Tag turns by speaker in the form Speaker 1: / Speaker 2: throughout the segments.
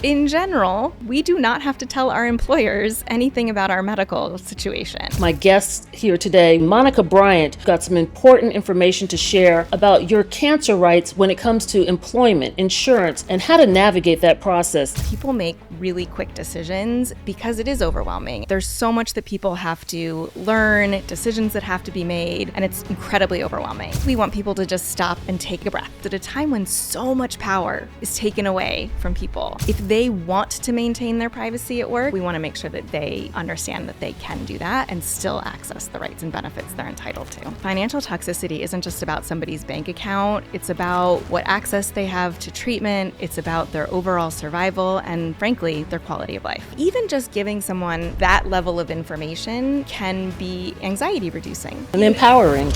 Speaker 1: In general, we do not have to tell our employers anything about our medical situation.
Speaker 2: My guest here today, Monica Bryant, got some important information to share about your cancer rights when it comes to employment, insurance, and how to navigate that process.
Speaker 1: People make really quick decisions because it is overwhelming. There's so much that people have to learn, decisions that have to be made, and it's incredibly overwhelming. We want people to just stop and take a breath. At a time when so much power is taken away from people, if they want to maintain their privacy at work, we want to make sure that they understand that they can do that and still access the rights and benefits they're entitled to. Financial toxicity isn't just about somebody's bank account. It's about what access they have to treatment. It's about their overall survival and, frankly, their quality of life. Even just giving someone that level of information can be anxiety reducing
Speaker 2: and empowering.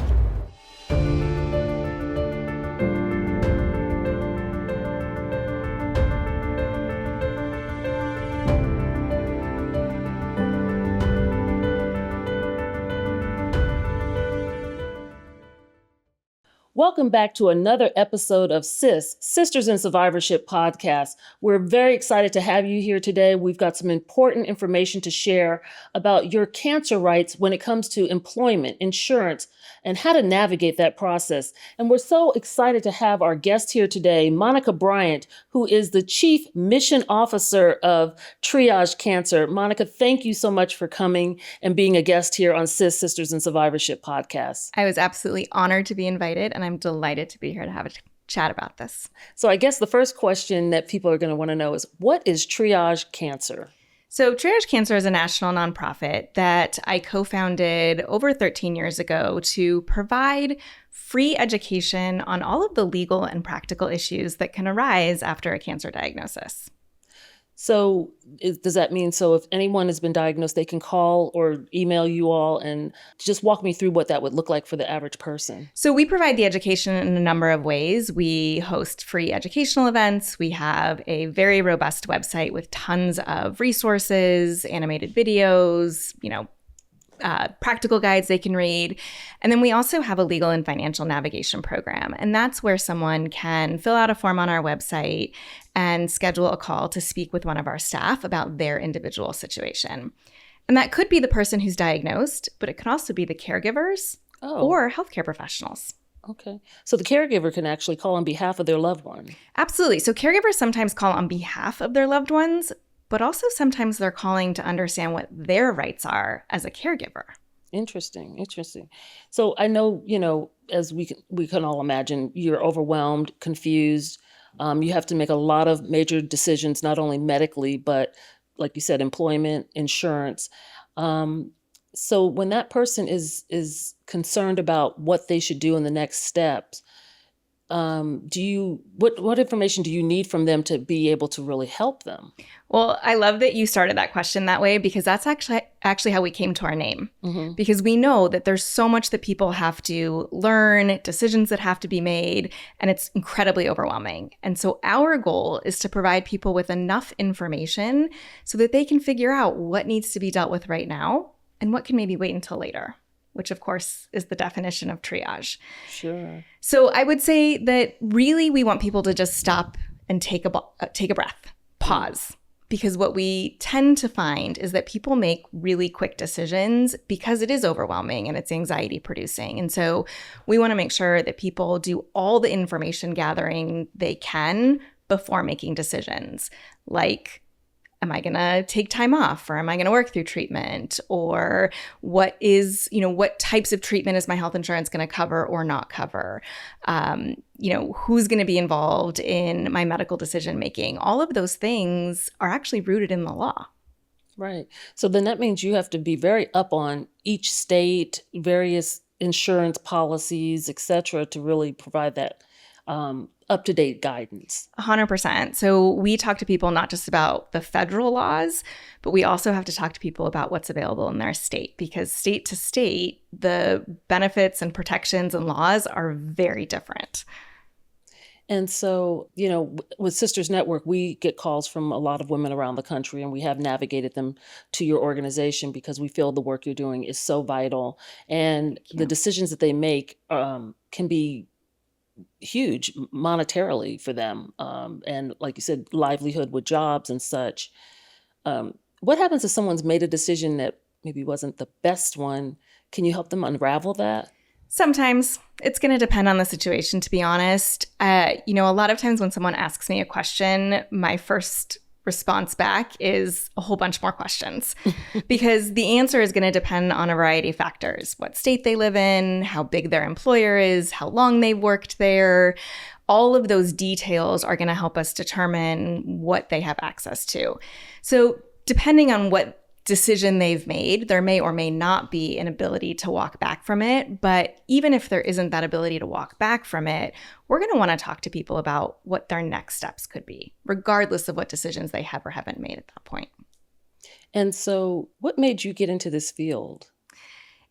Speaker 2: Welcome back to another episode of SIS, Sisters in Survivorship podcast. We're very excited to have you here today. We've got some important information to share about your cancer rights when it comes to employment, insurance, and how to navigate that process. And we're so excited to have our guest here today, Monica Bryant, who is the Chief Mission Officer of Triage Cancer. Monica, thank you so much for coming and being a guest here on SIS, Sisters in Survivorship podcast.
Speaker 1: I was absolutely honored to be invited, and I'm delighted to be here to have a chat about this.
Speaker 2: So I guess the first question that people are going to want to know is, what is Triage Cancer?
Speaker 1: So Triage Cancer is a national nonprofit that I co-founded over 13 years ago to provide free education on all of the legal and practical issues that can arise after a cancer diagnosis.
Speaker 2: So does that mean, so if anyone has been diagnosed, they can call or email you all, and just walk me through what that would look like for the average person?
Speaker 1: So we provide the education in a number of ways. We host free educational events. We have a very robust website with tons of resources, animated videos, practical guides they can read. And then we also have a legal and financial navigation program. And that's where someone can fill out a form on our website and schedule a call to speak with one of our staff about their individual situation. And that could be the person who's diagnosed, but it can also be the caregivers or healthcare professionals.
Speaker 2: Okay. So the caregiver can actually call on behalf of their loved one.
Speaker 1: Absolutely. So caregivers sometimes call on behalf of their loved ones, but also sometimes they're calling to understand what their rights are as a caregiver.
Speaker 2: Interesting. So I know, as we can all imagine, you're overwhelmed, confused. You have to make a lot of major decisions, not only medically, but like you said, employment, insurance. So when that person is concerned about what they should do in the next steps, what information do you need from them to be able to really help them?
Speaker 1: Well, I love that you started that question that way, because that's actually how we came to our name.
Speaker 2: Mm-hmm.
Speaker 1: Because we know that there's so much that people have to learn, decisions that have to be made, and it's incredibly overwhelming. And so our goal is to provide people with enough information so that they can figure out what needs to be dealt with right now and what can maybe wait until later, which of course is the definition of triage.
Speaker 2: Sure.
Speaker 1: So I would say that really we want people to just stop and take a breath, pause. Because what we tend to find is that people make really quick decisions because it is overwhelming and it's anxiety producing. And so we want to make sure that people do all the information gathering they can before making decisions, like, am I going to take time off, or am I going to work through treatment? Or what types of treatment is my health insurance going to cover or not cover? Who's going to be involved in my medical decision making? All of those things are actually rooted in the law.
Speaker 2: Right. So then that means you have to be very up on each state, various insurance policies, et cetera, to really provide that up-to-date guidance.
Speaker 1: 100%. So we talk to people not just about the federal laws, but we also have to talk to people about what's available in their state, because state to state, the benefits and protections and laws are very different.
Speaker 2: And so, with Sisters Network, we get calls from a lot of women around the country, and we have navigated them to your organization because we feel the work you're doing is so vital. And the decisions that they make can be huge monetarily for them. And like you said, livelihood with jobs and such. What happens if someone's made a decision that maybe wasn't the best one? Can you help them unravel that?
Speaker 1: Sometimes it's going to depend on the situation, to be honest. A lot of times when someone asks me a question, my first response back is a whole bunch more questions because the answer is going to depend on a variety of factors: what state they live in, how big their employer is, how long they've worked there. All of those details are going to help us determine what they have access to. So depending on what decision they've made, there may or may not be an ability to walk back from it. But even if there isn't that ability to walk back from it, we're going to want to talk to people about what their next steps could be, regardless of what decisions they have or haven't made at that point.
Speaker 2: And so what made you get into this field?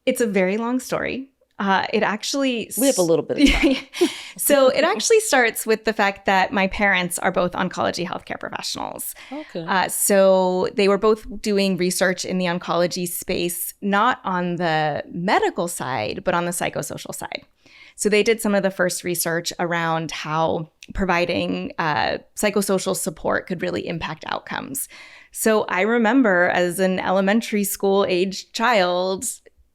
Speaker 1: It's a very long story. We
Speaker 2: have a little bit of time.
Speaker 1: So it actually starts with the fact that my parents are both oncology healthcare professionals.
Speaker 2: Okay.
Speaker 1: So they were both doing research in the oncology space, not on the medical side, but on the psychosocial side. So they did some of the first research around how providing psychosocial support could really impact outcomes. So I remember as an elementary school age child,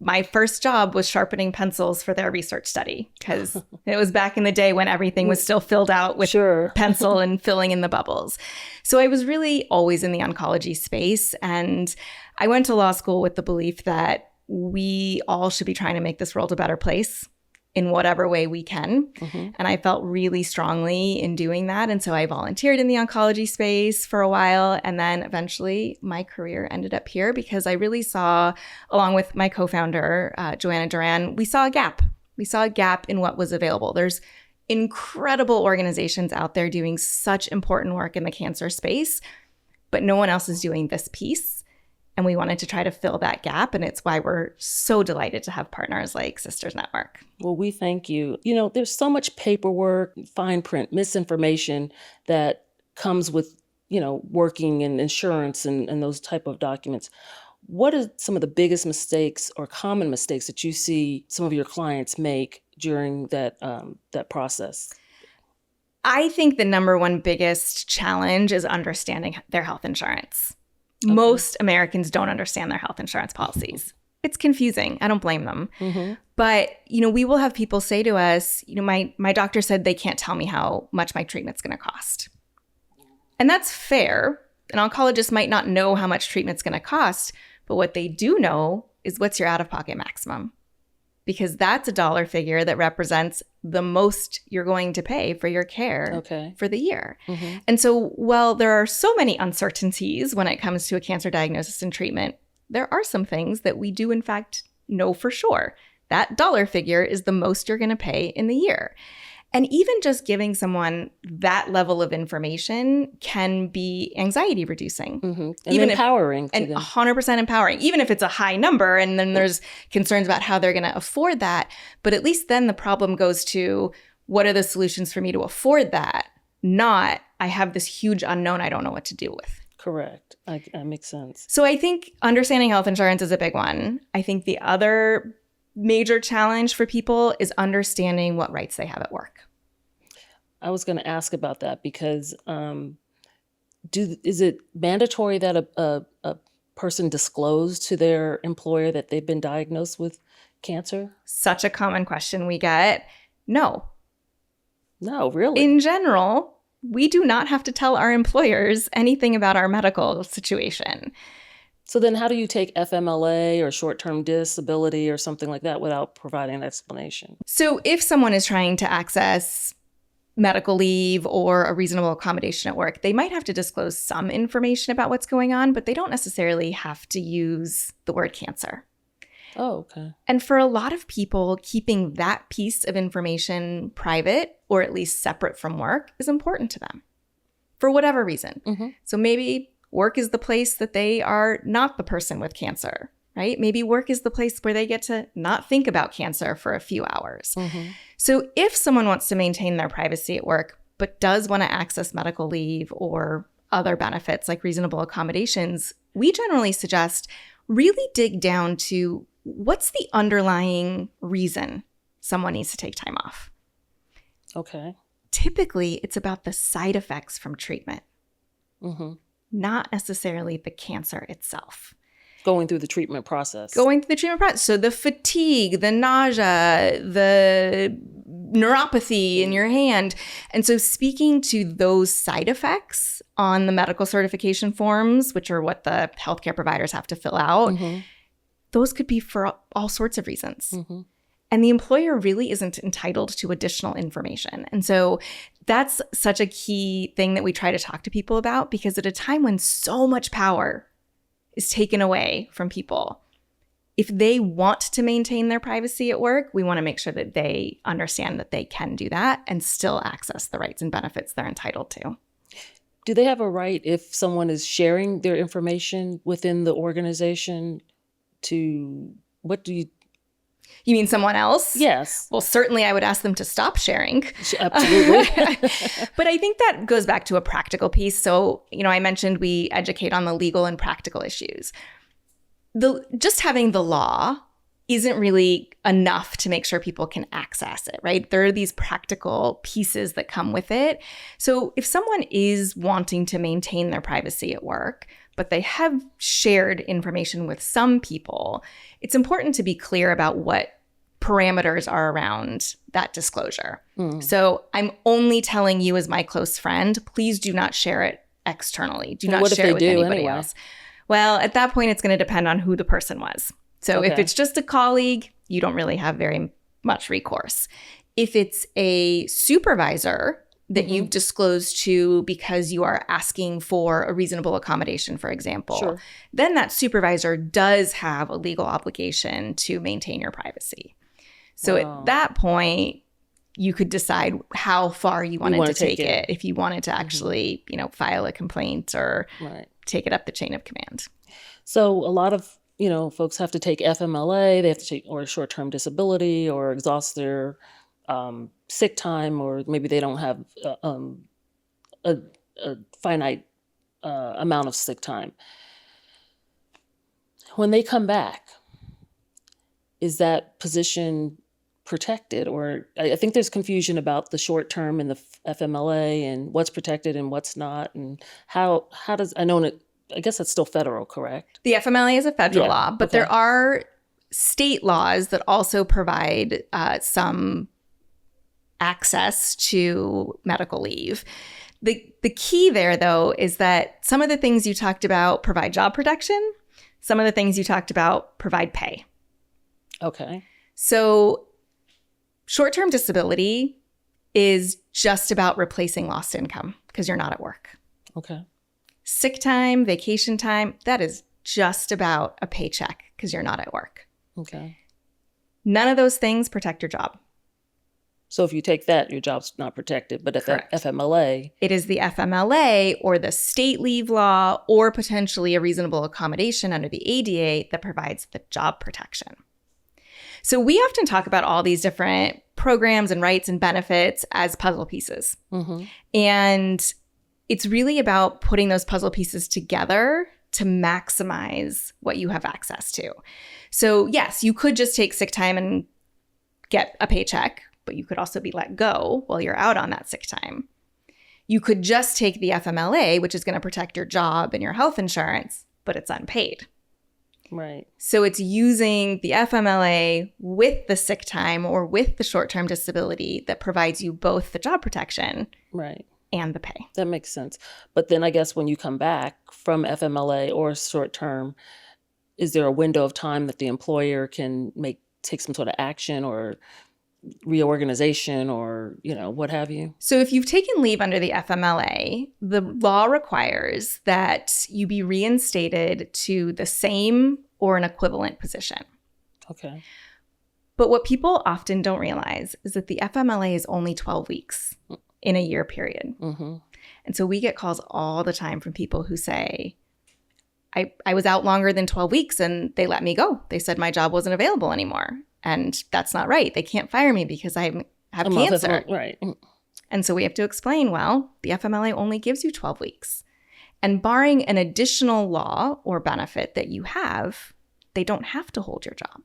Speaker 1: my first job was sharpening pencils for their research study because it was back in the day when everything was still filled out with pencil and filling in the bubbles. So I was really always in the oncology space. And I went to law school with the belief that we all should be trying to make this world a better place in whatever way we can. Mm-hmm. And I felt really strongly in doing that. And so I volunteered in the oncology space for a while. And then eventually my career ended up here because I really saw, along with my co-founder, Joanna Duran, we saw a gap. We saw a gap in what was available. There's incredible organizations out there doing such important work in the cancer space, but no one else is doing this piece. And we wanted to try to fill that gap. And it's why we're so delighted to have partners like Sisters Network.
Speaker 2: Well, we thank you. There's so much paperwork, fine print, misinformation that comes with, working in insurance and those type of documents. What are some of the biggest mistakes or common mistakes that you see some of your clients make during that process?
Speaker 1: I think the number one biggest challenge is understanding their health insurance. Okay. Most Americans don't understand their health insurance policies. It's confusing. I don't blame them. Mm-hmm. But, we will have people say to us, my doctor said they can't tell me how much my treatment's going to cost. And that's fair. An oncologist might not know how much treatment's going to cost, but what they do know is what's your out-of-pocket maximum. Because that's a dollar figure that represents the most you're going to pay for your care for the year. Mm-hmm. And so while there are so many uncertainties when it comes to a cancer diagnosis and treatment, there are some things that we do in fact know for sure. That dollar figure is the most you're going to pay in the year. And even just giving someone that level of information can be anxiety reducing. Mm-hmm.
Speaker 2: And even empowering.
Speaker 1: And 100% empowering, even if it's a high number and then there's concerns about how they're going to afford that. But at least then the problem goes to, what are the solutions for me to afford that? Not, I have this huge unknown I don't know what to do with.
Speaker 2: Correct. That makes sense.
Speaker 1: So I think understanding health insurance is a big one. I think the other major challenge for people is understanding what rights they have at work.
Speaker 2: I was going to ask about that because is it mandatory that a person disclose to their employer that they've been diagnosed with cancer?
Speaker 1: Such a common question we get. No.
Speaker 2: No, really?
Speaker 1: In general, we do not have to tell our employers anything about our medical situation.
Speaker 2: So then how do you take FMLA or short-term disability or something like that without providing an explanation?
Speaker 1: So if someone is trying to access medical leave or a reasonable accommodation at work, they might have to disclose some information about what's going on, but they don't necessarily have to use the word cancer.
Speaker 2: Oh, okay.
Speaker 1: And for a lot of people, keeping that piece of information private or at least separate from work is important to them for whatever reason. Mm-hmm. So maybe work is the place that they are not the person with cancer, right? Maybe work is the place where they get to not think about cancer for a few hours. Mm-hmm. So if someone wants to maintain their privacy at work, but does want to access medical leave or other benefits like reasonable accommodations, we generally suggest really dig down to what's the underlying reason someone needs to take time off.
Speaker 2: Okay.
Speaker 1: Typically, it's about the side effects from treatment,
Speaker 2: Mm-hmm.
Speaker 1: not necessarily the cancer itself.
Speaker 2: Going through the treatment process.
Speaker 1: So the fatigue, the nausea, the neuropathy in your hand. And so speaking to those side effects on the medical certification forms, which are what the healthcare providers have to fill out, those could be for all sorts of reasons. And the employer really isn't entitled to additional information. And so that's such a key thing that we try to talk to people about, because at a time when so much power is taken away from people, if they want to maintain their privacy at work, we want to make sure that they understand that they can do that and still access the rights and benefits they're entitled to.
Speaker 2: Do they have a right, if someone is sharing their information within the organization, to, what do you...
Speaker 1: You mean someone else?
Speaker 2: Yes.
Speaker 1: Well, certainly I would ask them to stop sharing.
Speaker 2: Absolutely.
Speaker 1: But I think that goes back to a practical piece. So, I mentioned we educate on the legal and practical issues. Just having the law isn't really enough to make sure people can access it, right? There are these practical pieces that come with it. So if someone is wanting to maintain their privacy at work, but they have shared information with some people, it's important to be clear about what parameters are around that disclosure. So I'm only telling you as my close friend, please do not share it externally. Do not share it with anybody else. Well, at that point, it's going to depend on who the person was. So if it's just a colleague, you don't really have very much recourse. If it's a supervisor that you've disclosed to because you are asking for a reasonable accommodation, for example, then that supervisor does have a legal obligation to maintain your privacy. So at that point, you could decide how far you wanted to take it. If you wanted to actually, file a complaint or take it up the chain of command.
Speaker 2: So a lot of, folks have to take FMLA, they have to take or short-term disability or exhaust their sick time, or maybe they don't have a finite amount of sick time. When they come back, is that position protected? Or I think there's confusion about the short term and the FMLA and what's protected and what's not, and how does, I guess that's still federal, correct?
Speaker 1: The FMLA is a federal law, but there are state laws that also provide some access to medical leave. The key there, though, is that some of the things you talked about provide job protection. Some of the things you talked about provide pay.
Speaker 2: Okay.
Speaker 1: So short-term disability is just about replacing lost income because you're not at work.
Speaker 2: Okay.
Speaker 1: Sick time, vacation time, that is just about a paycheck because you're not at work.
Speaker 2: Okay.
Speaker 1: None of those things protect your job.
Speaker 2: So if you take that, your job's not protected. But if that FMLA...
Speaker 1: It is the FMLA or the state leave law or potentially a reasonable accommodation under the ADA that provides the job protection. So we often talk about all these different programs and rights and benefits as puzzle pieces. And it's really about putting those puzzle pieces together to maximize what you have access to. So yes, you could just take sick time and get a paycheck, but you could also be let go while you're out on that sick time. You could just take the FMLA, which is going to protect your job and your health insurance, but it's unpaid.
Speaker 2: Right.
Speaker 1: So it's using the FMLA with the sick time or with the short-term disability that provides you both the job protection and the pay.
Speaker 2: That makes sense. But then I guess when you come back from FMLA or short-term, is there a window of time that the employer can take some sort of action or reorganization or, what have you?
Speaker 1: So if you've taken leave under the FMLA, the law requires that you be reinstated to the same or an equivalent position.
Speaker 2: Okay.
Speaker 1: But what people often don't realize is that the FMLA is only 12 weeks in a year period. And so we get calls all the time from people who say, I was out longer than 12 weeks and they let me go. They said my job wasn't available anymore. And that's not right. They can't fire me because I have cancer.
Speaker 2: Right.
Speaker 1: And so we have to explain, well, the FMLA only gives you 12 weeks. And barring an additional law or benefit that you have, they don't have to hold your job.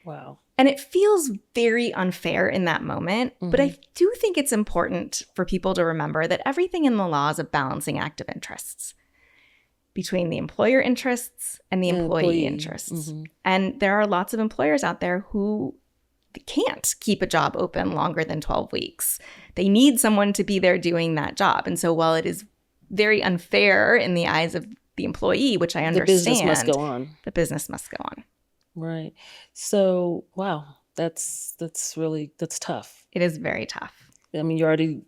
Speaker 2: Wow.
Speaker 1: And it feels very unfair in that moment, but I do think it's important for people to remember that everything in the law is a balancing act of interests between the employer interests and the employee interests. And there are lots of employers out there who can't keep a job open longer than 12 weeks. They need someone to be there doing that job. And so while it is very unfair in the eyes of the employee, which I understand,
Speaker 2: the business must go on.
Speaker 1: The business must go on.
Speaker 2: Right. So, wow, that's tough.
Speaker 1: It is very tough.
Speaker 2: I mean, you're already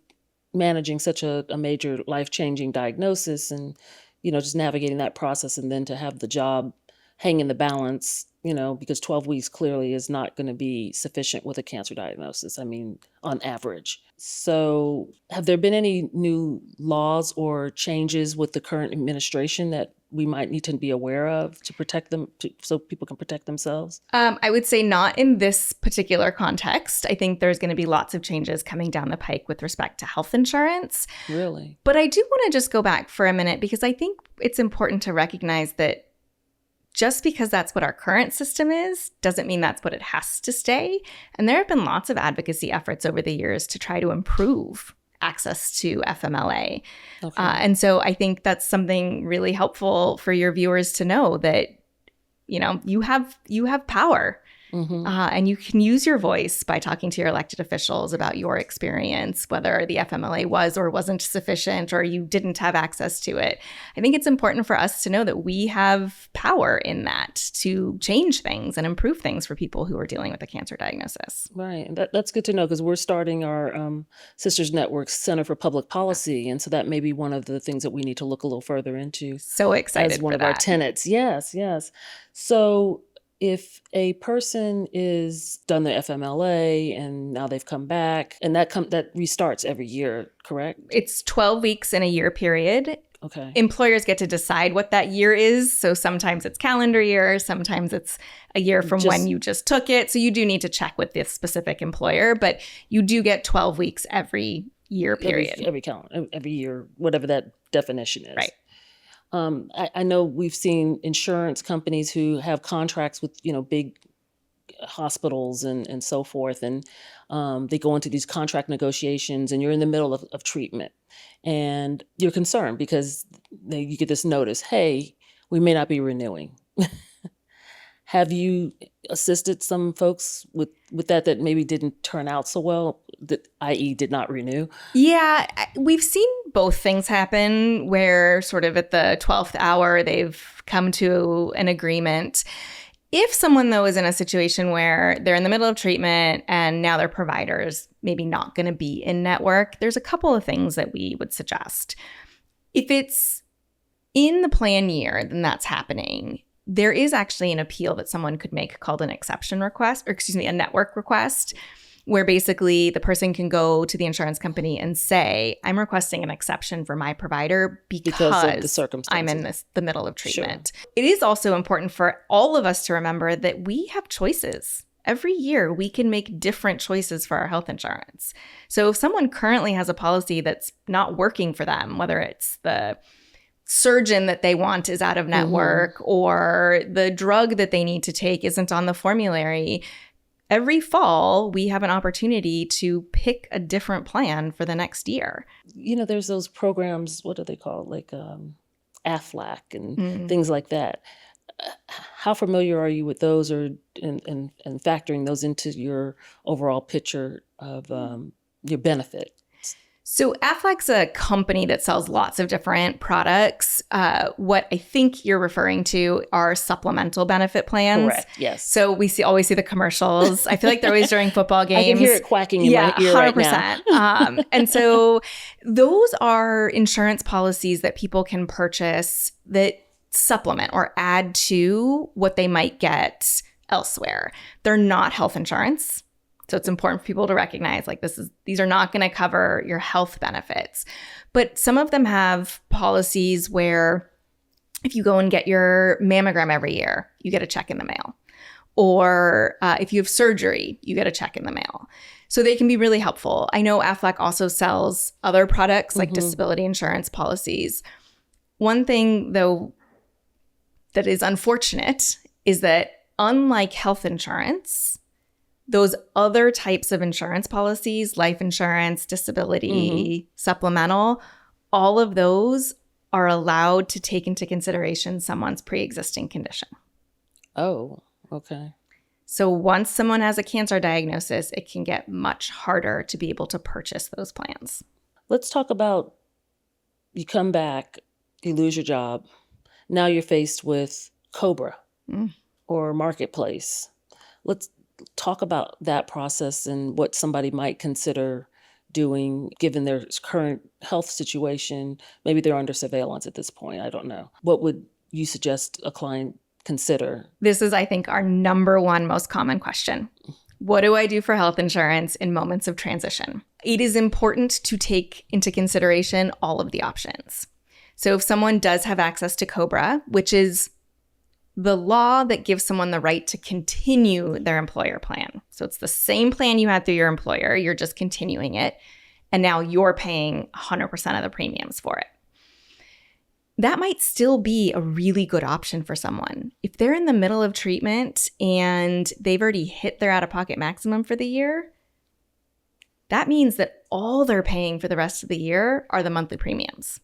Speaker 2: managing such a major life-changing diagnosis and, just navigating that process, and then to have the job hang in the balance, because 12 weeks clearly is not going to be sufficient with a cancer diagnosis. I mean, on average. So have there been any new laws or changes with the current administration that we might need to be aware of to protect them, so people can protect themselves?
Speaker 1: I would say not in this particular context. I think there's going to be lots of changes coming down the pike with respect to health insurance.
Speaker 2: Really?
Speaker 1: But I do want to just go back for a minute, because I think it's important to recognize that just because that's what our current system is, doesn't mean that's what it has to stay. And there have been lots of advocacy efforts over the years to try to improve access to FMLA.
Speaker 2: Okay.
Speaker 1: And so I think that's something really helpful for your viewers to know, that, you have power. And you can use your voice by talking to your elected officials about your experience, whether the FMLA was or wasn't sufficient, or you didn't have access to it. I think it's important for us to know that we have power in that to change things and improve things for people who are dealing with a cancer diagnosis.
Speaker 2: Right. And that's good to know, because we're starting our Sisters Network Center for Public Policy. And so that may be one of the things that we need to look a little further into.
Speaker 1: So excited
Speaker 2: as one
Speaker 1: for
Speaker 2: of
Speaker 1: that.
Speaker 2: our tenets. Yes. So if a person is done the FMLA and now they've come back, and that restarts every year, correct?
Speaker 1: It's 12 weeks in a year period.
Speaker 2: Okay.
Speaker 1: Employers get to decide what that year is. So sometimes it's calendar year, sometimes it's a year from when you just took it. So you do need to check with this specific employer, but you do get 12 weeks every year period.
Speaker 2: Every year, whatever that definition is.
Speaker 1: Right.
Speaker 2: I know we've seen insurance companies who have contracts with, big hospitals and so forth. And they go into these contract negotiations, and you're in the middle of treatment. And you're concerned because you get this notice, hey, we may not be renewing. Have you assisted some folks with that maybe didn't turn out so well, i.e. did not renew?
Speaker 1: Yeah, we've seen both things happen, where sort of at the 12th hour, they've come to an agreement. If someone, though, is in a situation where they're in the middle of treatment and now their provider's maybe not going to be in network, there's a couple of things that we would suggest. If it's in the plan year, then that's happening. There is actually an appeal that someone could make called an exception request, a network request, where basically the person can go to the insurance company and say, I'm requesting an exception for my provider because
Speaker 2: of the circumstances.
Speaker 1: I'm in the middle of treatment. Sure. It is also important for all of us to remember that we have choices. Every year, we can make different choices for our health insurance. So if someone currently has a policy that's not working for them, whether it's the surgeon that they want is out of network or the drug that they need to take isn't on the formulary, every fall we have an opportunity to pick a different plan for the next year.
Speaker 2: There's those programs, what are they called? Like AFLAC and things like that. How familiar are you with those, or and factoring those into your overall picture of your benefit?
Speaker 1: So AFLAC's a company that sells lots of different products. What I think you're referring to are supplemental benefit plans.
Speaker 2: Correct, yes.
Speaker 1: So we always see the commercials. I feel like they're always during football games.
Speaker 2: I can hear it quacking in my ear 100%.
Speaker 1: Right now. And so those are insurance policies that people can purchase that supplement or add to what they might get elsewhere. They're not health insurance. So it's important for people to recognize, like, these are not going to cover your health benefits. But some of them have policies where if you go and get your mammogram every year, you get a check in the mail. Or if you have surgery, you get a check in the mail. So they can be really helpful. I know AFLAC also sells other products like disability insurance policies. One thing, though, that is unfortunate is that unlike health insurance, Those other types of insurance policies, life insurance, disability, supplemental, all of those are allowed to take into consideration someone's pre-existing condition.
Speaker 2: Oh, okay.
Speaker 1: So once someone has a cancer diagnosis, it can get much harder to be able to purchase those plans.
Speaker 2: Let's talk about you come back, you lose your job. Now you're faced with COBRA or Marketplace. Let's talk about that process and what somebody might consider doing given their current health situation. Maybe they're under surveillance at this point. I don't know. What would you suggest a client consider?
Speaker 1: This is, I think, our number one most common question. What do I do for health insurance in moments of transition? It is important to take into consideration all of the options. So if someone does have access to COBRA, which is the law that gives someone the right to continue their employer plan. So it's the same plan you had through your employer, you're just continuing it, and now you're paying 100% of the premiums for it. That might still be a really good option for someone. If they're in the middle of treatment and they've already hit their out-of-pocket maximum for the year, that means that all they're paying for the rest of the year are the monthly premiums.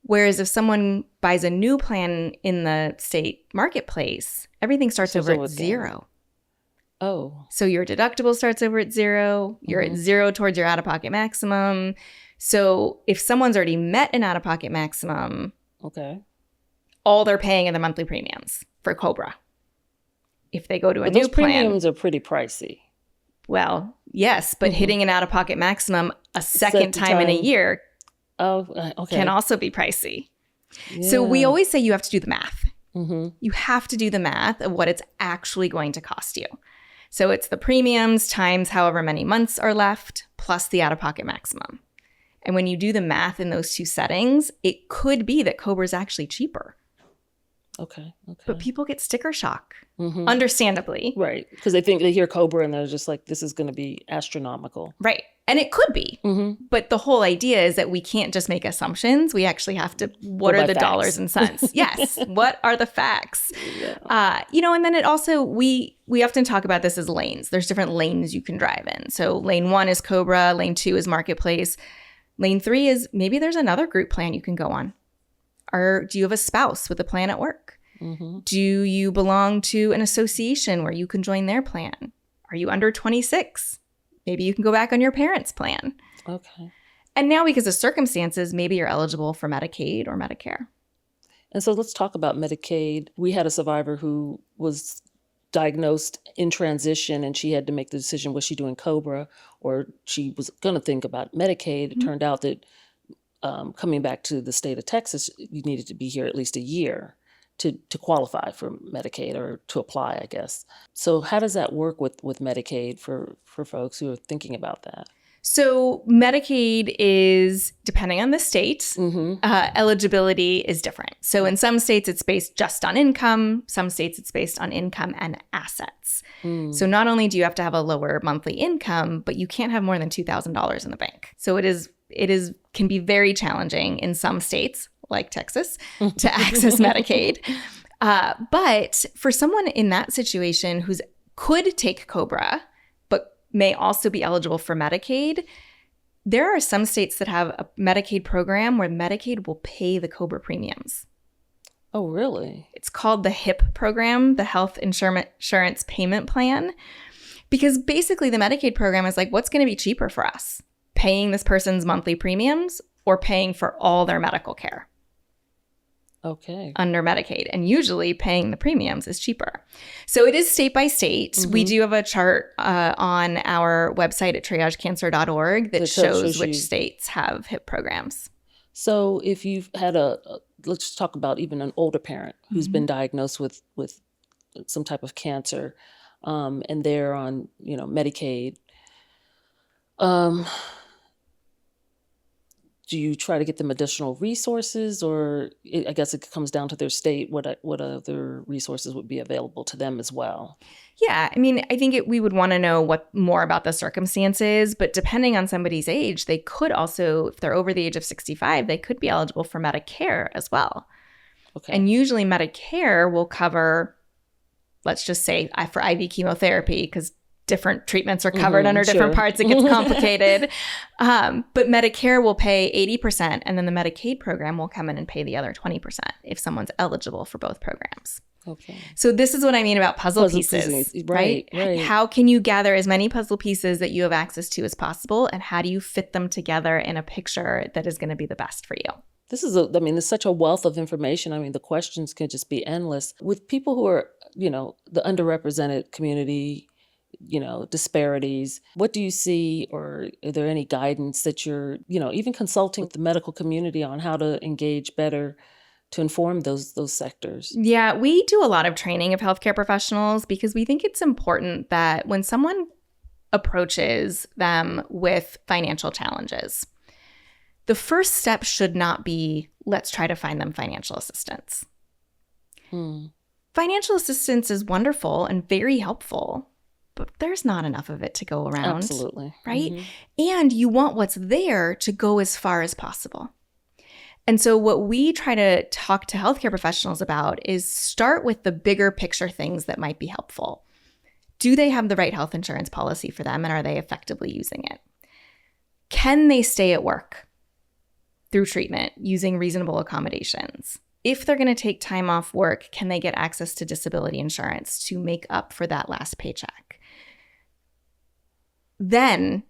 Speaker 1: Whereas if someone buys a new plan in the state marketplace, everything starts over at zero.
Speaker 2: Oh.
Speaker 1: So your deductible starts over at zero. You're at zero towards your out-of-pocket maximum. So if someone's already met an out-of-pocket maximum, all they're paying are the monthly premiums for COBRA. If they go to a new
Speaker 2: those
Speaker 1: plan,
Speaker 2: premiums are pretty pricey.
Speaker 1: Well, yes, but hitting an out-of-pocket maximum a second time in a year can also be pricey. Yeah. So we always say you have to do the math. You have to do the math of what it's actually going to cost you. So it's the premiums times however many months are left plus the out-of-pocket maximum. And when you do the math in those two settings, it could be that COBRA is actually cheaper.
Speaker 2: Okay.
Speaker 1: But people get sticker shock, understandably.
Speaker 2: Right. Because they hear COBRA and they're just like, this is going to be astronomical.
Speaker 1: Right. And it could be. But the whole idea is that we can't just make assumptions. We actually have to, what are the dollars and cents? Yes. What are the facts? Yeah. And then it also, we often talk about this as lanes. There's different lanes you can drive in. So lane 1 is COBRA. Lane 2 is Marketplace. Lane 3 is maybe there's another group plan you can go on. Or do you have a spouse with a plan at work? Do you belong to an association where you can join their plan? Are you under 26? Maybe you can go back on your parents' plan.
Speaker 2: Okay. And
Speaker 1: now because of circumstances, maybe you're eligible for Medicaid or Medicare.
Speaker 2: And so let's talk about Medicaid. We had a survivor who was diagnosed in transition and she had to make the decision, was she doing COBRA or she was going to think about Medicaid. It turned out that coming back to the state of Texas, you needed to be here at least a year to qualify for Medicaid or to apply, I guess. So how does that work with Medicaid for folks who are thinking about that?
Speaker 1: So Medicaid is, depending on the state, eligibility is different. So in some states, it's based just on income. Some states, it's based on income and assets. So not only do you have to have a lower monthly income, but you can't have more than $2,000 in the bank. So it can be very challenging in some states, like Texas, to access Medicaid. But for someone in that situation who could take COBRA, may also be eligible for Medicaid, there are some states that have a Medicaid program where Medicaid will pay the COBRA premiums.
Speaker 2: Oh, really?
Speaker 1: It's called the HIP program, the Health Insurance Payment Plan, because basically the Medicaid program is like, what's going to be cheaper for us? Paying this person's monthly premiums or paying for all their medical care?
Speaker 2: Okay.
Speaker 1: Under Medicaid. And usually paying the premiums is cheaper. So it is state by state. We do have a chart on our website at triagecancer.org that shows which states have HIP programs.
Speaker 2: So if you've had let's just talk about even an older parent who's been diagnosed with some type of cancer, and they're on, Medicaid, do you try to get them additional resources, or I guess it comes down to their state, what other resources would be available to them as well?
Speaker 1: Yeah, I think we would want to know more about the circumstances, but depending on somebody's age, they could also, if they're over the age of 65, they could be eligible for Medicare as well. Okay. And usually Medicare will cover, let's just say for IV chemotherapy, because different treatments are covered under different
Speaker 2: sure.
Speaker 1: parts, it gets complicated. But Medicare will pay 80%, and then the Medicaid program will come in and pay the other 20% if someone's eligible for both programs.
Speaker 2: Okay.
Speaker 1: So this is what I mean about puzzle pieces, right? How can you gather as many puzzle pieces that you have access to as possible, and how do you fit them together in a picture that is going to be the best for you?
Speaker 2: There's such a wealth of information. I mean, the questions can just be endless. With people who are, the underrepresented community, disparities, what do you see, or are there any guidance that you're, even consulting with the medical community on how to engage better to inform those sectors?
Speaker 1: Yeah, we do a lot of training of healthcare professionals because we think it's important that when someone approaches them with financial challenges, the first step should not be, let's try to find them financial assistance. Financial assistance is wonderful and very helpful, but there's not enough of it to go around.
Speaker 2: Absolutely.
Speaker 1: Right? And you want what's there to go as far as possible. And so what we try to talk to healthcare professionals about is start with the bigger picture things that might be helpful. Do they have the right health insurance policy for them, and are they effectively using it? Can they stay at work through treatment using reasonable accommodations? If they're going to take time off work, can they get access to disability insurance to make up for that last paycheck? Then,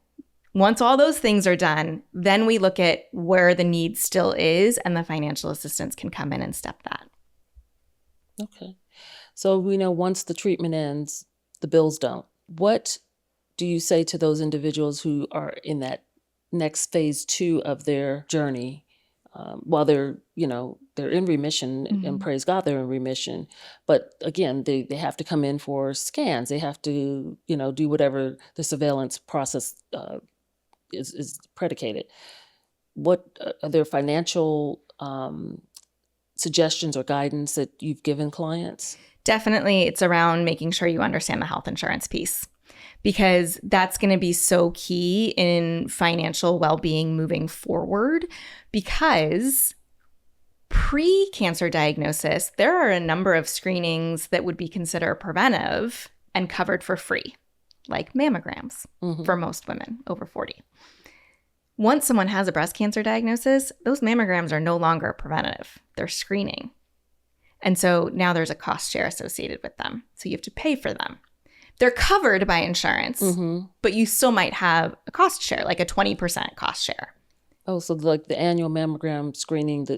Speaker 1: once all those things are done, then we look at where the need still is, and the financial assistance can come in and step that.
Speaker 2: Okay. So we know once the treatment ends, the bills don't. What do you say to those individuals who are in that next phase 2 of their journey, while they're in remission, and praise God, they're in remission. But again, they have to come in for scans. They have to, do whatever the surveillance process is predicated. What are there financial suggestions or guidance that you've given clients?
Speaker 1: Definitely, it's around making sure you understand the health insurance piece, because that's going to be so key in financial well-being moving forward. Because pre-cancer diagnosis, there are a number of screenings that would be considered preventive and covered for free, like mammograms for most women over 40. Once someone has a breast cancer diagnosis, those mammograms are no longer preventative. They're screening. And so now there's a cost share associated with them. So you have to pay for them. They're covered by insurance, but you still might have a cost share, like a 20% cost share.
Speaker 2: Oh, so like the annual mammogram screening,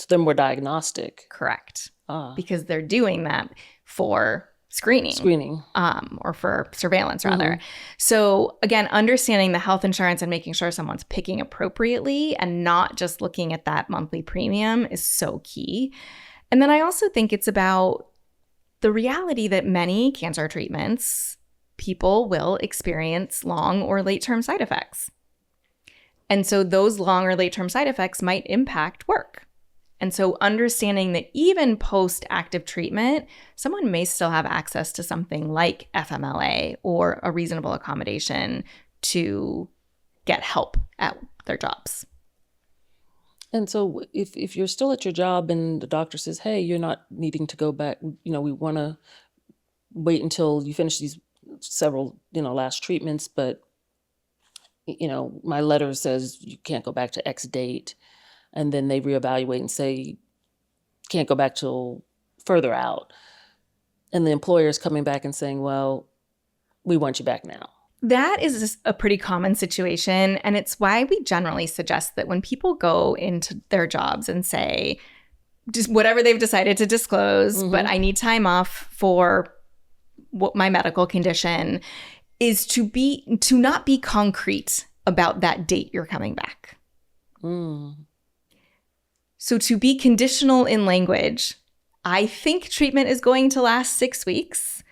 Speaker 2: they're more diagnostic.
Speaker 1: Correct. Because they're doing that for screening. Or for surveillance, rather. So again, understanding the health insurance and making sure someone's picking appropriately and not just looking at that monthly premium is so key. And then I also think it's about the reality that many cancer treatments, people will experience long or late-term side effects. And so those long or late-term side effects might impact work. And so understanding that even post-active treatment, someone may still have access to something like FMLA or a reasonable accommodation to get help at their jobs.
Speaker 2: And so if you're still at your job and the doctor says, hey, you're not needing to go back, we want to wait until you finish these several, last treatments, but, my letter says you can't go back to X date. And then they reevaluate and say, can't go back till further out. And the employer is coming back and saying, well, we want you back now.
Speaker 1: That is a pretty common situation. And it's why we generally suggest that when people go into their jobs and say, just whatever they've decided to disclose, but I need time off for what my medical condition, is to not be concrete about that date you're coming back. So to be conditional in language, I think treatment is going to last 6 weeks,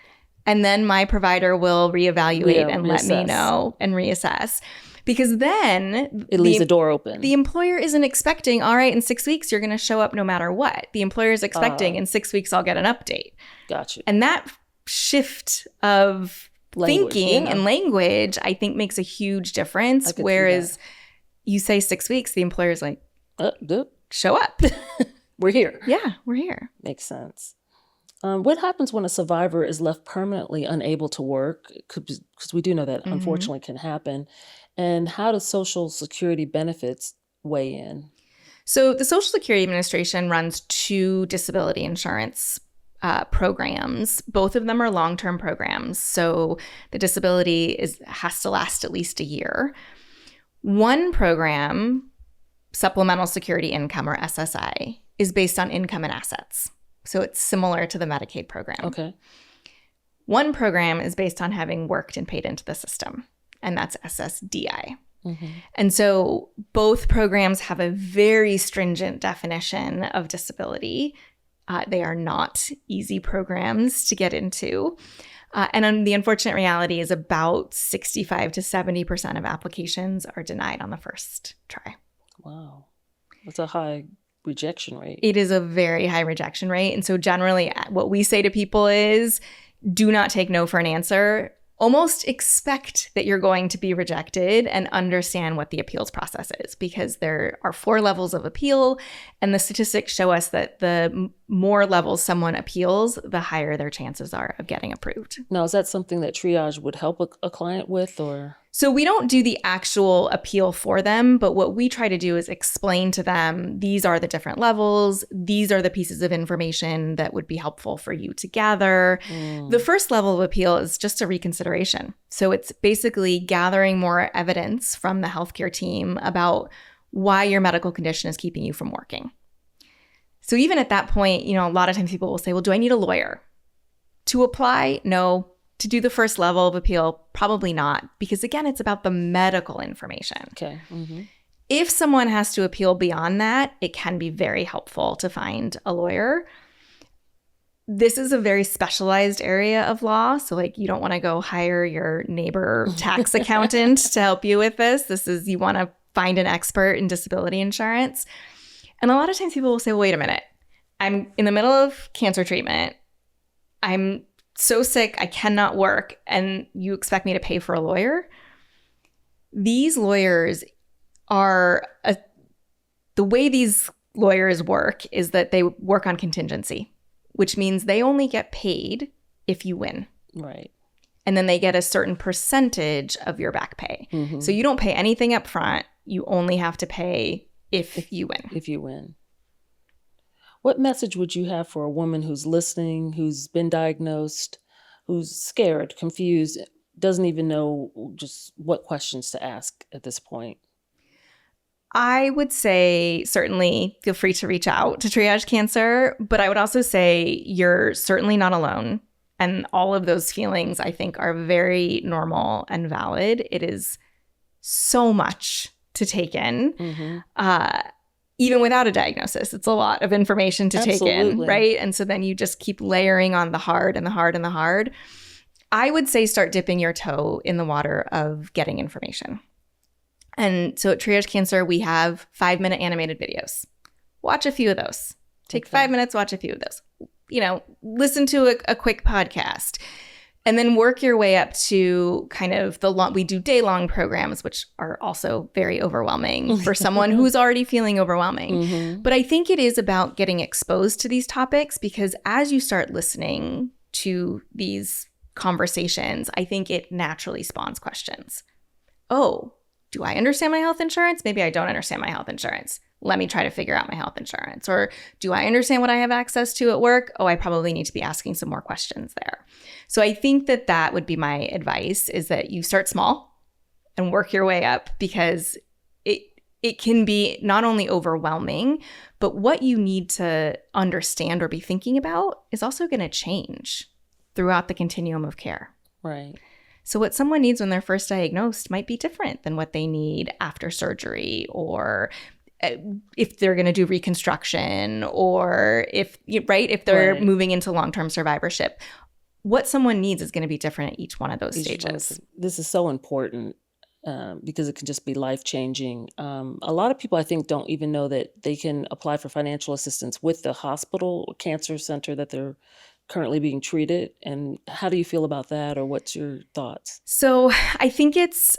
Speaker 1: and then my provider will reevaluate and let me know and reassess. Because then
Speaker 2: it leaves the door open.
Speaker 1: The employer isn't expecting, all right, in 6 weeks, you're going to show up no matter what. The employer is expecting in 6 weeks, I'll get an update.
Speaker 2: Gotcha.
Speaker 1: And that shift of thinking and language, I think, makes a huge difference. Whereas you say 6 weeks, the employer's like, show up.
Speaker 2: We're here.
Speaker 1: Yeah, we're here.
Speaker 2: Makes sense. What happens when a survivor is left permanently unable to work? Because we do know that unfortunately can happen. And how does Social Security benefits weigh in?
Speaker 1: So the Social Security Administration runs 2 disability insurance programs. Both of them are long-term programs. So the disability has to last at least a year. One program, Supplemental Security Income, or SSI, is based on income and assets. So it's similar to the Medicaid program.
Speaker 2: Okay.
Speaker 1: One program is based on having worked and paid into the system, and that's SSDI. Mm-hmm. And so both programs have a very stringent definition of disability. They are not easy programs to get into. And the unfortunate reality is about 65 to 70% of applications are denied on the first try.
Speaker 2: Wow. That's a high rejection rate.
Speaker 1: It is a very high rejection rate. And so generally what we say to people is, do not take no for an answer. Almost expect that you're going to be rejected and understand what the appeals process is, because there are 4 levels of appeal, and the statistics show us that the more levels someone appeals, the higher their chances are of getting approved.
Speaker 2: Now, is that something that Triage would help a client with, or?
Speaker 1: So we don't do the actual appeal for them, but what we try to do is explain to them, these are the different levels. These are the pieces of information that would be helpful for you to gather. The first level of appeal is just a reconsideration. So it's basically gathering more evidence from the healthcare team about why your medical condition is keeping you from working. So even at that point, a lot of times people will say, well, do I need a lawyer? To apply? No. To do the first level of appeal, probably not, because again, it's about the medical information.
Speaker 2: Okay. Mm-hmm.
Speaker 1: If someone has to appeal beyond that, it can be very helpful to find a lawyer. This is a very specialized area of law. So you don't want to go hire your neighbor tax accountant to help you with this. You want to find an expert in disability insurance. And a lot of times people will say, well, wait a minute, I'm in the middle of cancer treatment. I'm so sick, I cannot work, and you expect me to pay for a lawyer? These lawyers are, the way these lawyers work is that they work on contingency, which means they only get paid if you win.
Speaker 2: Right.
Speaker 1: And then they get a certain percentage of your back pay. Mm-hmm. So you don't pay anything up front. You only have to pay if you win.
Speaker 2: If you win. What message would you have for a woman who's listening, who's been diagnosed, who's scared, confused, doesn't even know just what questions to ask at this point?
Speaker 1: I would say certainly feel free to reach out to Triage Cancer, but I would also say you're certainly not alone. And all of those feelings, I think, are very normal and valid. It is so much to take in. Mm-hmm. Even without a diagnosis, it's a lot of information to take in, right? And so then you just keep layering on the hard and the hard and the hard. I would say start dipping your toe in the water of getting information. And so at Triage Cancer, we have 5-minute animated videos. Watch a few of those. Take 5 minutes, watch a few of those. Listen to a quick podcast. And then work your way up to kind of we do day-long programs, which are also very overwhelming for someone who's already feeling overwhelming. Mm-hmm. But I think it is about getting exposed to these topics, because as you start listening to these conversations, I think it naturally spawns questions. Oh, do I understand my health insurance? Maybe I don't understand my health insurance. Let me try to figure out my health insurance. Or do I understand what I have access to at work? Oh, I probably need to be asking some more questions there. So I think that would be my advice, is that you start small and work your way up, because it can be not only overwhelming, but what you need to understand or be thinking about is also going to change throughout the continuum of care.
Speaker 2: Right.
Speaker 1: So what someone needs when they're first diagnosed might be different than what they need after surgery, or if they're going to do reconstruction, or if they're moving into long-term survivorship. What someone needs is going to be different at each one of those stages.
Speaker 2: This is so important because it can just be life-changing. A lot of people, I think, don't even know that they can apply for financial assistance with the hospital or cancer center that they're currently being treated. And how do you feel about that, or what's your thoughts?
Speaker 1: So I think it's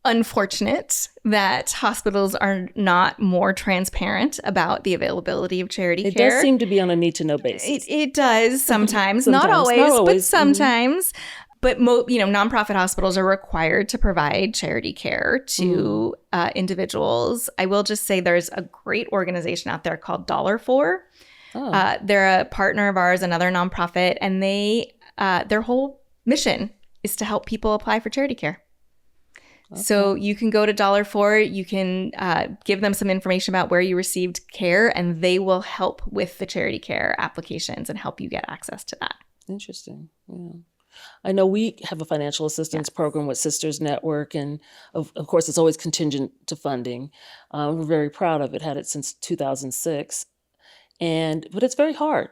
Speaker 1: unfortunate that hospitals are not more transparent about the availability of charity care.
Speaker 2: It does seem to be on a need-to-know basis.
Speaker 1: It does sometimes, not
Speaker 2: Sometimes.
Speaker 1: always,
Speaker 2: Not always.
Speaker 1: but sometimes. But nonprofit hospitals are required to provide charity care to individuals. I will just say there's a great organization out there called $4. They're a partner of ours, another nonprofit, and their whole mission is to help people apply for charity care. Okay. So you can go to $4. You can give them some information about where you received care, and they will help with the charity care applications and help you get access to that.
Speaker 2: Interesting. Yeah. I know we have a financial assistance program with Sisters Network, and of course, it's always contingent to funding. We're very proud of it, had it since 2006. But it's very hard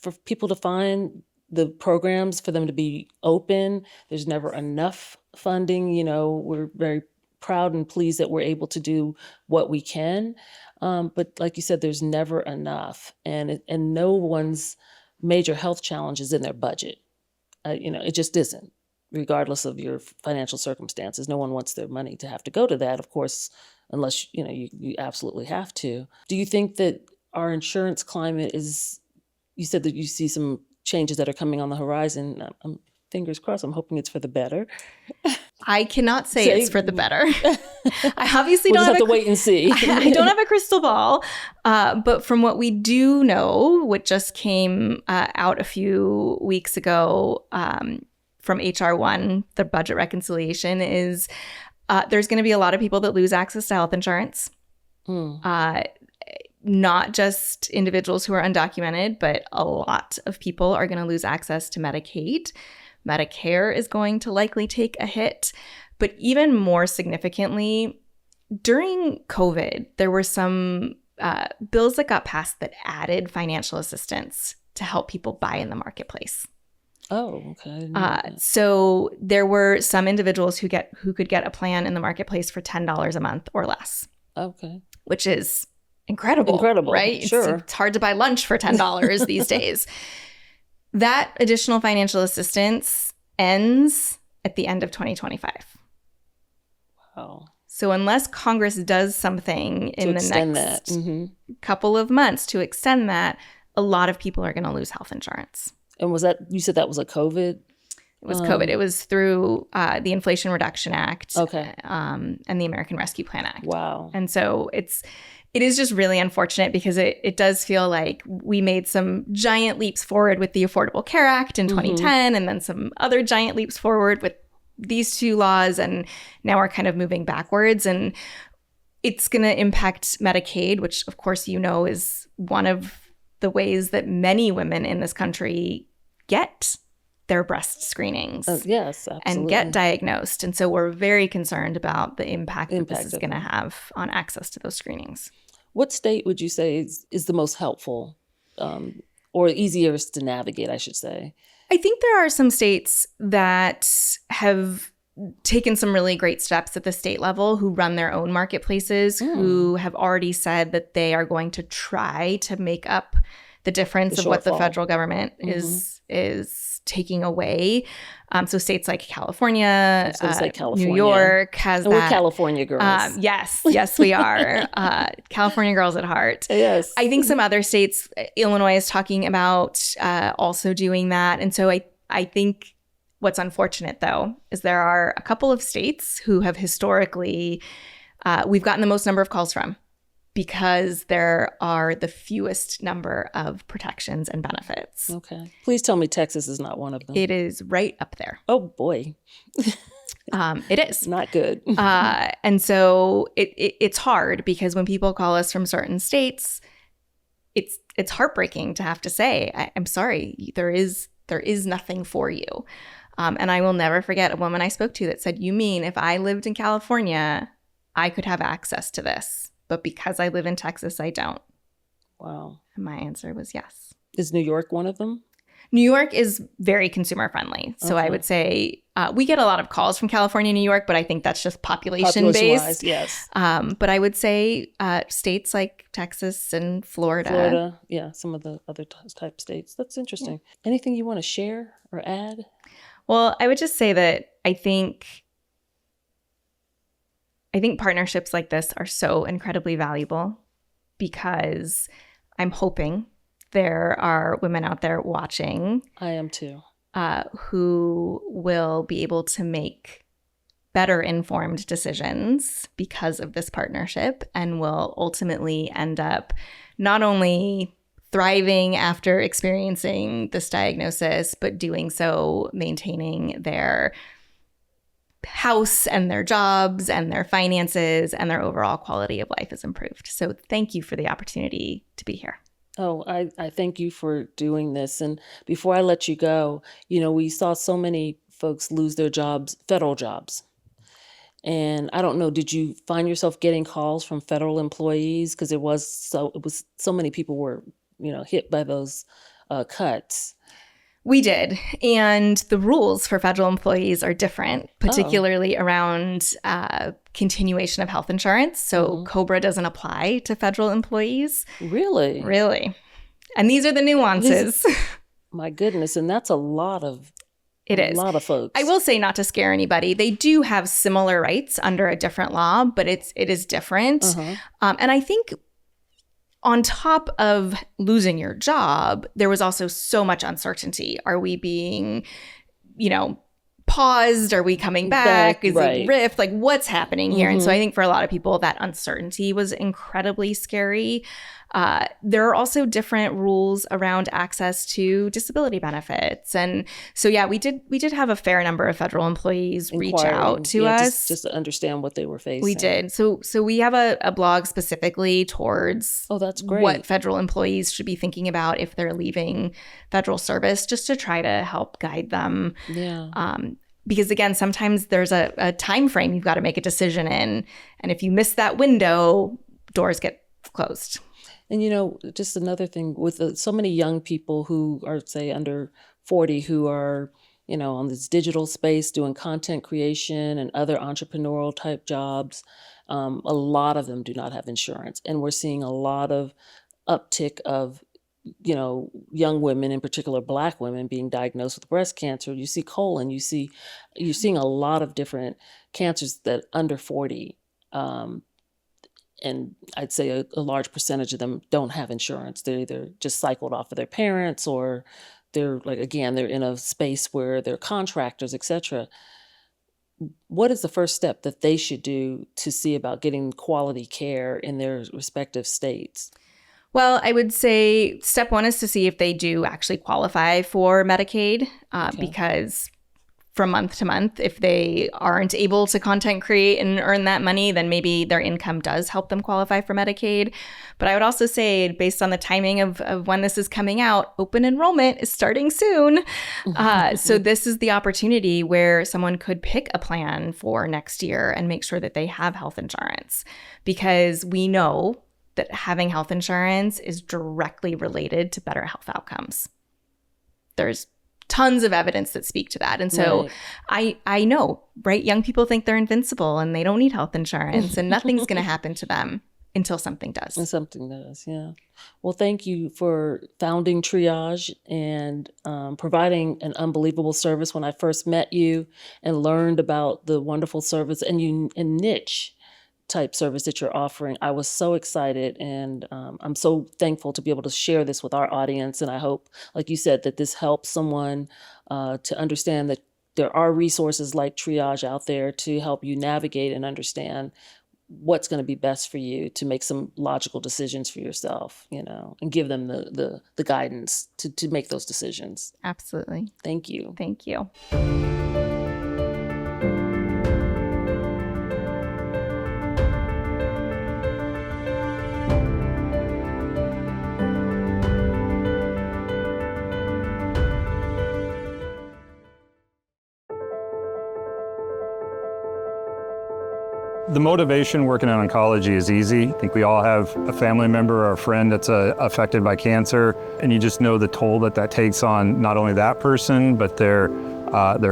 Speaker 2: for people to find the programs, for them to be open. There's never enough funding. We're very proud and pleased that we're able to do what we can. But like you said, there's never enough. And no one's major health challenge is in their budget. It just isn't, regardless of your financial circumstances. No one wants their money to have to go to that, of course, unless, you absolutely have to. Do you think that our insurance climate you said that you see some changes that are coming on the horizon. I'm fingers crossed. I'm hoping it's for the better.
Speaker 1: I cannot say it's for the better. I obviously
Speaker 2: we'll
Speaker 1: don't
Speaker 2: have to wait and see.
Speaker 1: I don't have a crystal ball. But from what we do know, what just came out a few weeks ago from HR1, the budget reconciliation, is there's going to be a lot of people that lose access to health insurance. Not just individuals who are undocumented, but a lot of people are going to lose access to Medicaid. Medicare is going to likely take a hit. But even more significantly, during COVID, there were some bills that got passed that added financial assistance to help people buy in the marketplace.
Speaker 2: Oh, okay.
Speaker 1: So there were some individuals who could get a plan in the marketplace for $10 a month or less.
Speaker 2: Okay.
Speaker 1: Which is incredible, right?
Speaker 2: Sure.
Speaker 1: It's hard to buy lunch for $10 these days. That additional financial assistance ends at the end of 2025.
Speaker 2: Wow.
Speaker 1: So unless Congress does something in the next couple of months to extend that, a lot of people are going to lose health insurance.
Speaker 2: And you said that was a COVID?
Speaker 1: It was COVID. It was through the Inflation Reduction Act and the American Rescue Plan Act.
Speaker 2: Wow.
Speaker 1: And so it is just really unfortunate because it does feel like we made some giant leaps forward with the Affordable Care Act in 2010 and then some other giant leaps forward with these two laws. And now we're kind of moving backwards. And it's going to impact Medicaid, which, of course, is one of the ways that many women in this country get their breast screenings
Speaker 2: yes, absolutely.
Speaker 1: And get diagnosed. And so we're very concerned about the impact that this is going to have on access to those screenings.
Speaker 2: What state would you say is the most helpful or easiest to navigate, I should say?
Speaker 1: I think there are some states that have taken some really great steps at the state level, who run their own marketplaces, who have already said that they are going to try to make up the difference of what the federal government is taking away. So states like California, New York has that.
Speaker 2: We're California girls.
Speaker 1: Yes, we are. California girls at heart.
Speaker 2: Yes.
Speaker 1: I think some other states, Illinois is talking about also doing that. And so I think what's unfortunate, though, is there are a couple of states who have historically, we've gotten the most number of calls from, because there are the fewest number of protections and benefits.
Speaker 2: Okay. Please tell me Texas is not one of them.
Speaker 1: It is right up there.
Speaker 2: Oh, boy.
Speaker 1: It is.
Speaker 2: Not good.
Speaker 1: And so it's hard, because when people call us from certain states, it's heartbreaking to have to say, I'm sorry, there is nothing for you. And I will never forget a woman I spoke to that said, you mean if I lived in California, I could have access to this? But because I live in Texas, I don't.
Speaker 2: Wow.
Speaker 1: And my answer was yes.
Speaker 2: Is New York one of them?
Speaker 1: New York is very consumer friendly. So I would say we get a lot of calls from California, New York, but I think that's just population-based.
Speaker 2: Yes.
Speaker 1: But I would say states like Texas and
Speaker 2: Florida, yeah, some of the other type states. That's interesting. Yeah. Anything you want to share or add?
Speaker 1: Well, I would just say that I think I think partnerships like this are so incredibly valuable because I'm hoping there are women out there watching.
Speaker 2: I am too.
Speaker 1: Who will be able to make better informed decisions because of this partnership and will ultimately end up not only thriving after experiencing this diagnosis, but doing so maintaining their house and their jobs and their finances, and their overall quality of life is improved. So thank you for the opportunity to be here.
Speaker 2: Oh, I thank you for doing this. And before I let you go, we saw so many folks lose their jobs, federal jobs. And I don't know, did you find yourself getting calls from federal employees? Because it was so many people were, hit by those cuts.
Speaker 1: We did. And the rules for federal employees are different, particularly around continuation of health insurance. So COBRA doesn't apply to federal employees.
Speaker 2: Really?
Speaker 1: Really. And these are the nuances.
Speaker 2: My goodness. And that's a lot of
Speaker 1: It is.
Speaker 2: A lot of folks.
Speaker 1: I will say, not to scare anybody, they do have similar rights under a different law, but it is different. And I think on top of losing your job, there was also so much uncertainty. Are we being, paused? Are we coming back? Is it rift? Like, what's happening here? And so I think for a lot of people, that uncertainty was incredibly scary. There are also different rules around access to disability benefits. And so, yeah, we did have a fair number of federal employees reach out to us.
Speaker 2: Just to understand what they were facing.
Speaker 1: We did. So we have a blog specifically towards
Speaker 2: that's great.
Speaker 1: What federal employees should be thinking about if they're leaving federal service, just to try to help guide them.
Speaker 2: Yeah.
Speaker 1: Because again, sometimes there's a time frame you've got to make a decision in. And if you miss that window, doors get closed.
Speaker 2: And, just another thing with so many young people who are, say, under 40 who are, on this digital space doing content creation and other entrepreneurial type jobs, a lot of them do not have insurance. And we're seeing a lot of uptick of, young women, in particular Black women, being diagnosed with breast cancer. You see colon, you're seeing a lot of different cancers that under 40. And I'd say a large percentage of them don't have insurance. They're either just cycled off of their parents, or they're they're in a space where they're contractors, et cetera. What is the first step that they should do to see about getting quality care in their respective states?
Speaker 1: Well, I would say step one is to see if they do actually qualify for Medicaid, because from month to month, if they aren't able to content create and earn that money, then maybe their income does help them qualify for Medicaid. But I would also say, based on the timing of when this is coming out, open enrollment is starting soon. So this is the opportunity where someone could pick a plan for next year and make sure that they have health insurance, because we know that having health insurance is directly related to better health outcomes. There's tons of evidence that speak to that. And so I know, right? Young people think they're invincible and they don't need health insurance and nothing's going to happen to them until something does.
Speaker 2: And something does, yeah. Well, thank you for founding Triage and providing an unbelievable service. When I first met you and learned about the wonderful service and niche type service that you're offering, I was so excited, and I'm so thankful to be able to share this with our audience. And I hope, like you said, that this helps someone to understand that there are resources like Triage out there to help you navigate and understand what's going to be best for you to make some logical decisions for yourself, and give them the guidance to make those decisions.
Speaker 1: Absolutely.
Speaker 2: Thank you.
Speaker 1: Thank you.
Speaker 3: The motivation working in oncology is easy. I think we all have a family member or a friend that's affected by cancer, and you just know the toll that takes on not only that person, but their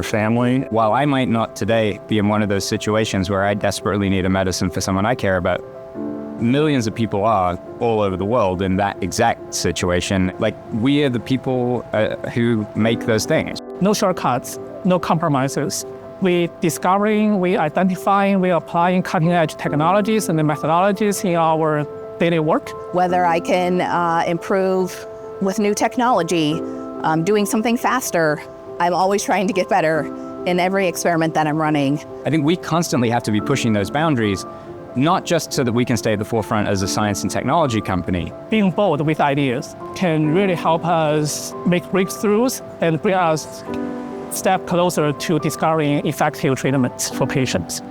Speaker 3: family.
Speaker 4: While I might not today be in one of those situations where I desperately need a medicine for someone I care about, millions of people are all over the world in that exact situation. Like, we are the people who make those things.
Speaker 5: No shortcuts, no compromises. We discovering, we identifying, we applying cutting-edge technologies and the methodologies in our daily work.
Speaker 6: Whether I can improve with new technology, doing something faster, I'm always trying to get better in every experiment that I'm running.
Speaker 4: I think we constantly have to be pushing those boundaries, not just so that we can stay at the forefront as a science and technology company.
Speaker 5: Being bold with ideas can really help us make breakthroughs and bring us a step closer to discovering effective treatments for patients.